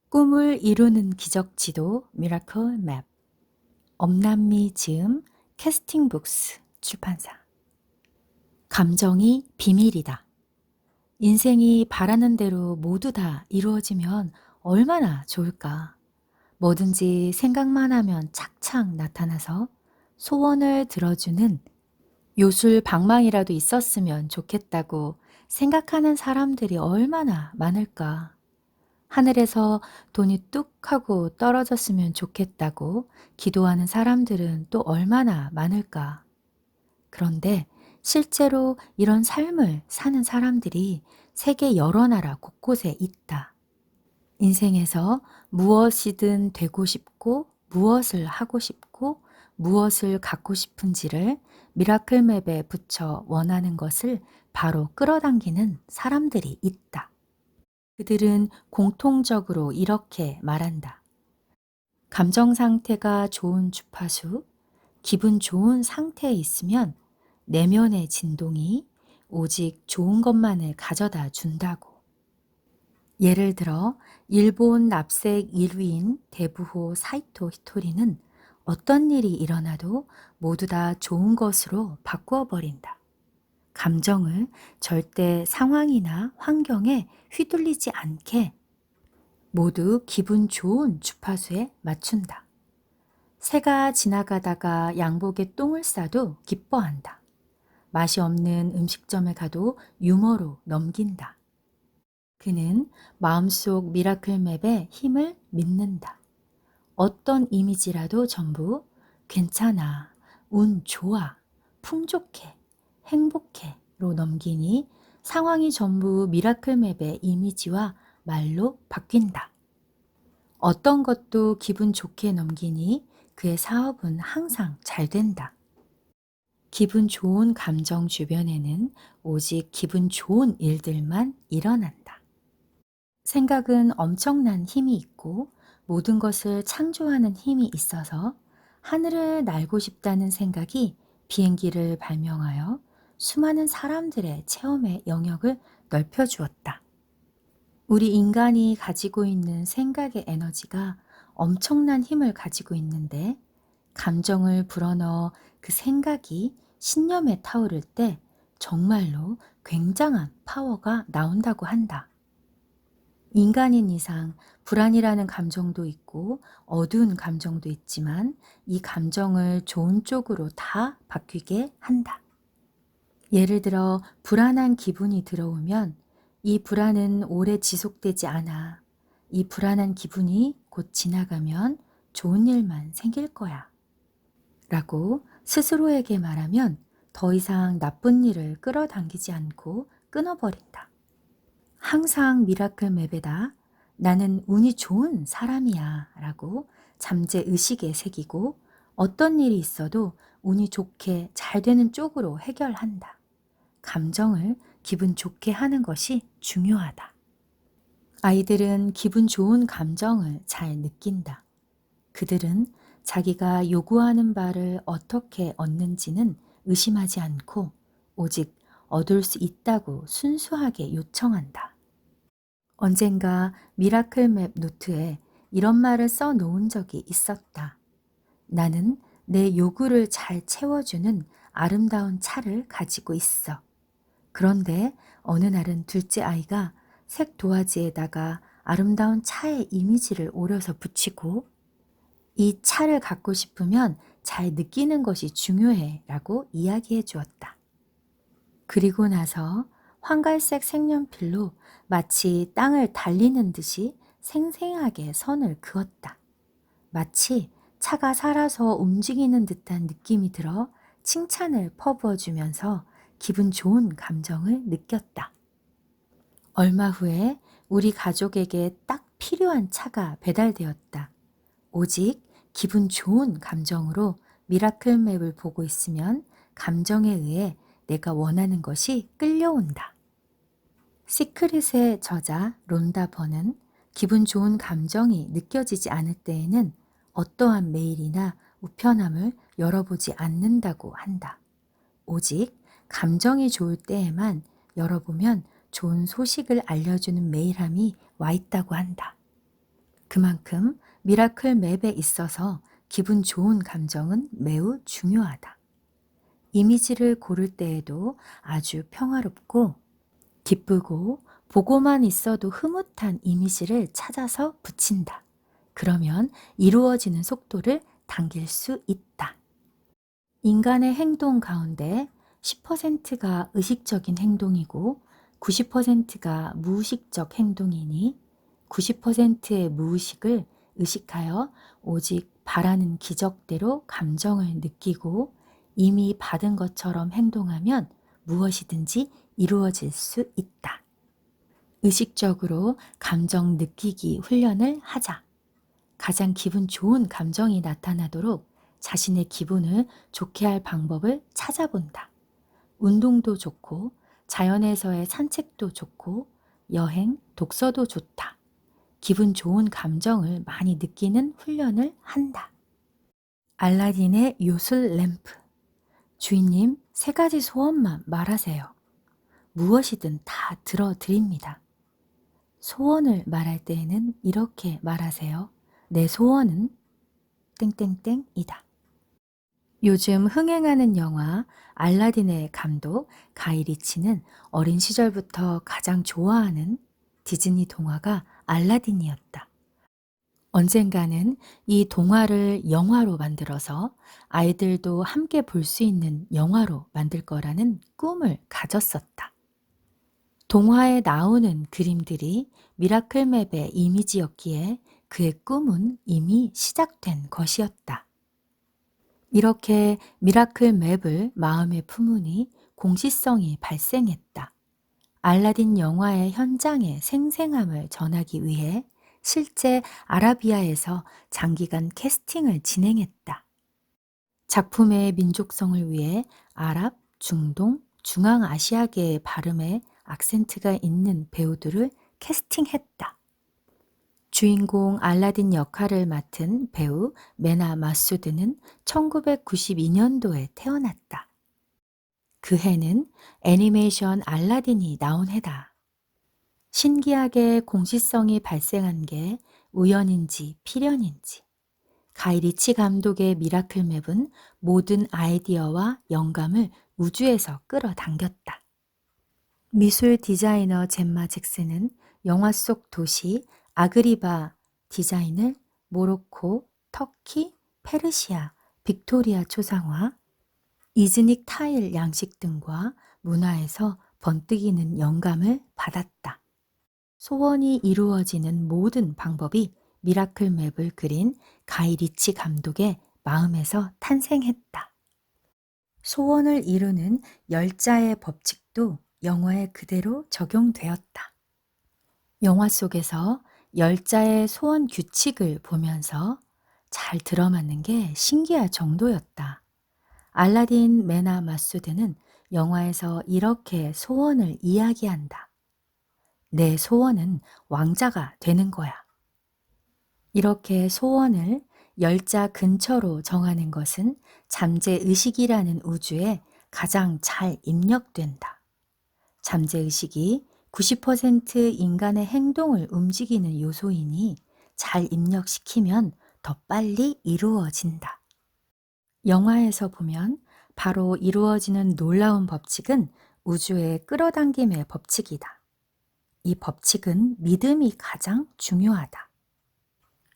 꿈을 이루는 기적지도 미라클 맵. 엄남미 지음 캐스팅북스 출판사. 감정이 비밀이다. 인생이 바라는 대로 모두 다 이루어지면 얼마나 좋을까. 뭐든지 생각만 하면 착착 나타나서 소원을 들어주는 요술 방망이라도 있었으면 좋겠다고 생각하는 사람들이 얼마나 많을까. 하늘에서 돈이 뚝 하고 떨어졌으면 좋겠다고 기도하는 사람들은 또 얼마나 많을까. 그런데 실제로 이런 삶을 사는 사람들이 세계 여러 나라 곳곳에 있다. 인생에서 무엇이든 되고 싶고 무엇을 하고 싶고 무엇을 갖고 싶은지를 미라클 맵에 붙여 원하는 것을 바로 끌어당기는 사람들이 있다. 그들은 공통적으로 이렇게 말한다. 감정 상태가 좋은 주파수, 기분 좋은 상태에 있으면 내면의 진동이 오직 좋은 것만을 가져다 준다고. 예를 들어 일본 납색 1위인 대부호 사이토 히토리는 어떤 일이 일어나도 모두 다 좋은 것으로 바꾸어 버린다. 감정을 절대 상황이나 환경에 휘둘리지 않게 모두 기분 좋은 주파수에 맞춘다. 새가 지나가다가 양복에 똥을 싸도 기뻐한다. 맛이 없는 음식점에 가도 유머로 넘긴다. 그는 마음속 미라클 맵의 힘을 믿는다. 어떤 이미지라도 전부 괜찮아, 운 좋아, 풍족해, 행복해로 넘기니 상황이 전부 미라클 맵의 이미지와 말로 바뀐다. 어떤 것도 기분 좋게 넘기니 그의 사업은 항상 잘 된다. 기분 좋은 감정 주변에는 오직 기분 좋은 일들만 일어난다. 생각은 엄청난 힘이 있고 모든 것을 창조하는 힘이 있어서 하늘을 날고 싶다는 생각이 비행기를 발명하여 수많은 사람들의 체험의 영역을 넓혀주었다. 우리 인간이 가지고 있는 생각의 에너지가 엄청난 힘을 가지고 있는데 감정을 불어넣어 그 생각이 신념에 타오를 때 정말로 굉장한 파워가 나온다고 한다. 인간인 이상 불안이라는 감정도 있고 어두운 감정도 있지만 이 감정을 좋은 쪽으로 다 바뀌게 한다. 예를 들어 불안한 기분이 들어오면 이 불안은 오래 지속되지 않아. 이 불안한 기분이 곧 지나가면 좋은 일만 생길 거야. 라고 스스로에게 말하면 더 이상 나쁜 일을 끌어당기지 않고 끊어버린다. 항상 미라클 맵에다 나는 운이 좋은 사람이야 라고 잠재 의식에 새기고 어떤 일이 있어도 운이 좋게 잘 되는 쪽으로 해결한다. 감정을 기분 좋게 하는 것이 중요하다. 아이들은 기분 좋은 감정을 잘 느낀다. 그들은 자기가 요구하는 바를 어떻게 얻는지는 의심하지 않고 오직 얻을 수 있다고 순수하게 요청한다. 언젠가 미라클 맵 노트에 이런 말을 써 놓은 적이 있었다. 나는 내 요구를 잘 채워주는 아름다운 차를 가지고 있어. 그런데 어느 날은 둘째 아이가 색 도화지에다가 아름다운 차의 이미지를 오려서 붙이고 이 차를 갖고 싶으면 잘 느끼는 것이 중요해 라고 이야기해 주었다. 그리고 나서 황갈색 색연필로 마치 땅을 달리는 듯이 생생하게 선을 그었다. 마치 차가 살아서 움직이는 듯한 느낌이 들어 칭찬을 퍼부어 주면서 기분 좋은 감정을 느꼈다. 얼마 후에 우리 가족에게 딱 필요한 차가 배달되었다. 오직 기분 좋은 감정으로 미라클 맵을 보고 있으면 감정에 의해 내가 원하는 것이 끌려온다. 시크릿의 저자 론다 번은 기분 좋은 감정이 느껴지지 않을 때에는 어떠한 메일이나 우편함을 열어보지 않는다고 한다. 오직 감정이 좋을 때에만 열어보면 좋은 소식을 알려주는 메일함이 와 있다고 한다. 그만큼 미라클 맵에 있어서 기분 좋은 감정은 매우 중요하다. 이미지를 고를 때에도 아주 평화롭고 기쁘고 보고만 있어도 흐뭇한 이미지를 찾아서 붙인다. 그러면 이루어지는 속도를 당길 수 있다. 인간의 행동 가운데 10%가 의식적인 행동이고 90%가 무의식적 행동이니 90%의 무의식을 의식하여 오직 바라는 기적대로 감정을 느끼고 이미 받은 것처럼 행동하면 무엇이든지 이루어질 수 있다. 의식적으로 감정 느끼기 훈련을 하자. 가장 기분 좋은 감정이 나타나도록 자신의 기분을 좋게 할 방법을 찾아본다. 운동도 좋고, 자연에서의 산책도 좋고, 여행, 독서도 좋다. 기분 좋은 감정을 많이 느끼는 훈련을 한다. 알라딘의 요술 램프. 주인님, 3가지 소원만 말하세요. 무엇이든 다 들어드립니다. 소원을 말할 때에는 이렇게 말하세요. 내 소원은 땡땡땡이다. 요즘 흥행하는 영화 알라딘의 감독 가이 리치는 어린 시절부터 가장 좋아하는 디즈니 동화가 알라딘이었다. 언젠가는 이 동화를 영화로 만들어서 아이들도 함께 볼 수 있는 영화로 만들 거라는 꿈을 가졌었다. 동화에 나오는 그림들이 미라클맵의 이미지였기에 그의 꿈은 이미 시작된 것이었다. 이렇게 미라클 맵을 마음에 품으니 공시성이 발생했다. 알라딘 영화의 현장의 생생함을 전하기 위해 실제 아라비아에서 장기간 캐스팅을 진행했다. 작품의 민족성을 위해 아랍, 중동, 중앙아시아계의 발음에 악센트가 있는 배우들을 캐스팅했다. 주인공 알라딘 역할을 맡은 배우 메나 마수드는 1992년도에 태어났다. 그 해는 애니메이션 알라딘이 나온 해다. 신기하게 공시성이 발생한 게 우연인지 필연인지 가이 리치 감독의 미라클 맵은 모든 아이디어와 영감을 우주에서 끌어당겼다. 미술 디자이너 젬마 잭슨은 영화 속 도시 아그리바 디자인을 모로코, 터키, 페르시아, 빅토리아 초상화, 이즈닉 타일 양식 등과 문화에서 번뜩이는 영감을 받았다. 소원이 이루어지는 모든 방법이 미라클 맵을 그린 가이 리치 감독의 마음에서 탄생했다. 소원을 이루는 10자의 법칙도 영화에 그대로 적용되었다. 영화 속에서 10자의 소원 규칙을 보면서 잘 들어맞는 게 신기할 정도였다. 알라딘 메나 마수드는 영화에서 이렇게 소원을 이야기한다. 내 소원은 왕자가 되는 거야. 이렇게 소원을 10자 근처로 정하는 것은 잠재의식이라는 우주에 가장 잘 입력된다. 잠재의식이 90% 인간의 행동을 움직이는 요소이니 잘 입력시키면 더 빨리 이루어진다. 영화에서 보면 바로 이루어지는 놀라운 법칙은 우주의 끌어당김의 법칙이다. 이 법칙은 믿음이 가장 중요하다.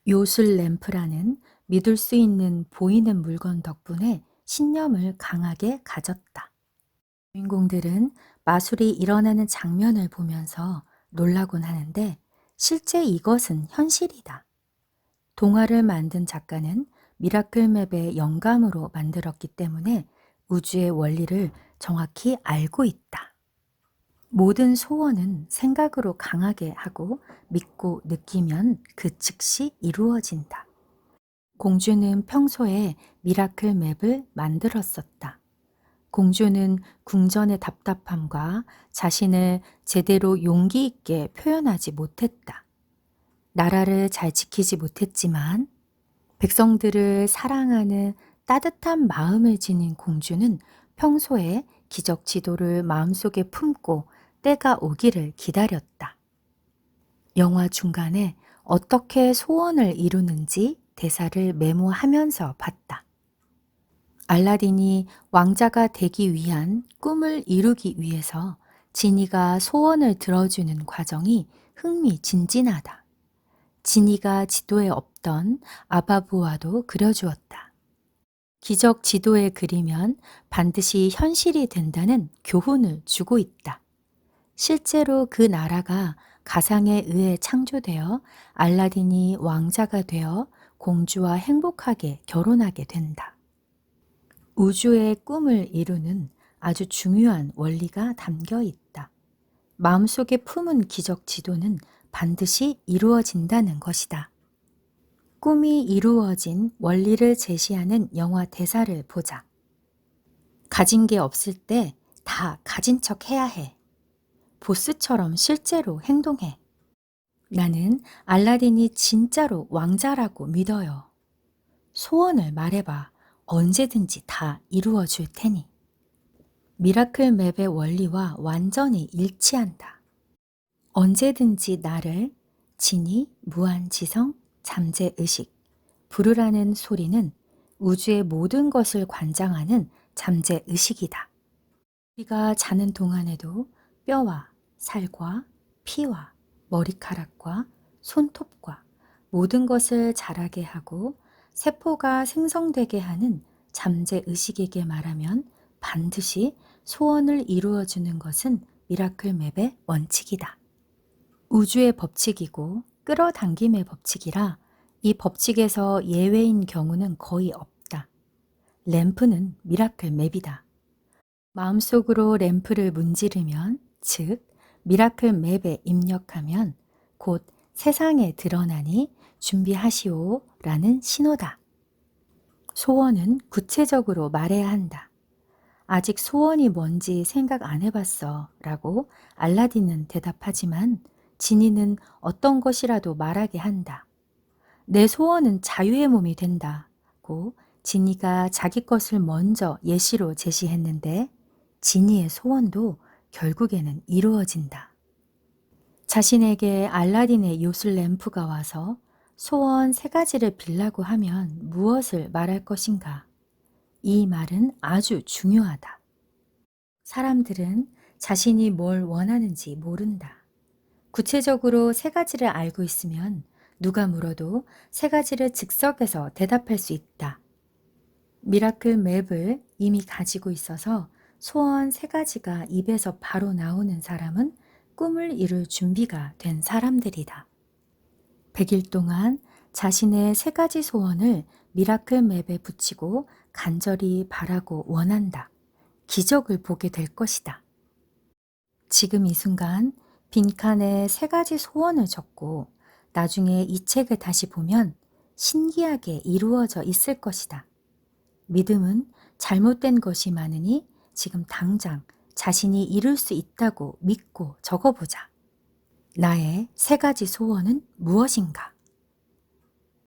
요술 램프라는 믿을 수 있는 보이는 물건 덕분에 신념을 강하게 가졌다. 주인공들은 마술이 일어나는 장면을 보면서 놀라곤 하는데 실제 이것은 현실이다. 동화를 만든 작가는 미라클 맵의 영감으로 만들었기 때문에 우주의 원리를 정확히 알고 있다. 모든 소원은 생각으로 강하게 하고 믿고 느끼면 그 즉시 이루어진다. 공주는 평소에 미라클 맵을 만들었었다. 공주는 궁전의 답답함과 자신을 제대로 용기 있게 표현하지 못했다. 나라를 잘 지키지 못했지만 백성들을 사랑하는 따뜻한 마음을 지닌 공주는 평소에 기적 지도를 마음속에 품고 때가 오기를 기다렸다. 영화 중간에 어떻게 소원을 이루는지 대사를 메모하면서 봤다. 알라딘이 왕자가 되기 위한 꿈을 이루기 위해서 지니가 소원을 들어주는 과정이 흥미진진하다. 지니가 지도에 없던 아바부와도 그려주었다. 기적 지도에 그리면 반드시 현실이 된다는 교훈을 주고 있다. 실제로 그 나라가 가상에 의해 창조되어 알라딘이 왕자가 되어 공주와 행복하게 결혼하게 된다. 우주의 꿈을 이루는 아주 중요한 원리가 담겨 있다. 마음속에 품은 기적 지도는 반드시 이루어진다는 것이다. 꿈이 이루어진 원리를 제시하는 영화 대사를 보자. 가진 게 없을 때 다 가진 척 해야 해. 보스처럼 실제로 행동해. 나는 알라딘이 진짜로 왕자라고 믿어요. 소원을 말해봐. 언제든지 다 이루어 줄 테니. 미라클 맵의 원리와 완전히 일치한다. 언제든지 나를 진이, 무한지성, 잠재의식, 부르라는 소리는 우주의 모든 것을 관장하는 잠재의식이다. 우리가 자는 동안에도 뼈와 살과 피와 머리카락과 손톱과 모든 것을 자라게 하고 세포가 생성되게 하는 잠재의식에게 말하면 반드시 소원을 이루어주는 것은 미라클 맵의 원칙이다. 우주의 법칙이고 끌어당김의 법칙이라 이 법칙에서 예외인 경우는 거의 없다. 램프는 미라클 맵이다. 마음속으로 램프를 문지르면, 즉 미라클 맵에 입력하면 곧 세상에 드러나니 준비하시오 라는 신호다. 소원은 구체적으로 말해야 한다. 아직 소원이 뭔지 생각 안 해봤어 라고 알라딘은 대답하지만 지니는 어떤 것이라도 말하게 한다. 내 소원은 자유의 몸이 된다고 지니가 자기 것을 먼저 예시로 제시했는데 지니의 소원도 결국에는 이루어진다. 자신에게 알라딘의 요술 램프가 와서 소원 3가지를 빌라고 하면 무엇을 말할 것인가? 이 말은 아주 중요하다. 사람들은 자신이 뭘 원하는지 모른다. 구체적으로 3가지를 알고 있으면 누가 물어도 3가지를 즉석에서 대답할 수 있다. 미라클 맵을 이미 가지고 있어서 소원 3가지가 입에서 바로 나오는 사람은 꿈을 이룰 준비가 된 사람들이다. 100일 동안 자신의 3가지 소원을 미라클 맵에 붙이고 간절히 바라고 원한다. 기적을 보게 될 것이다. 지금 이 순간 빈칸에 3가지 소원을 적고 나중에 이 책을 다시 보면 신기하게 이루어져 있을 것이다. 믿음은 잘못된 것이 많으니 지금 당장 자신이 이룰 수 있다고 믿고 적어보자. 나의 3가지 소원은 무엇인가?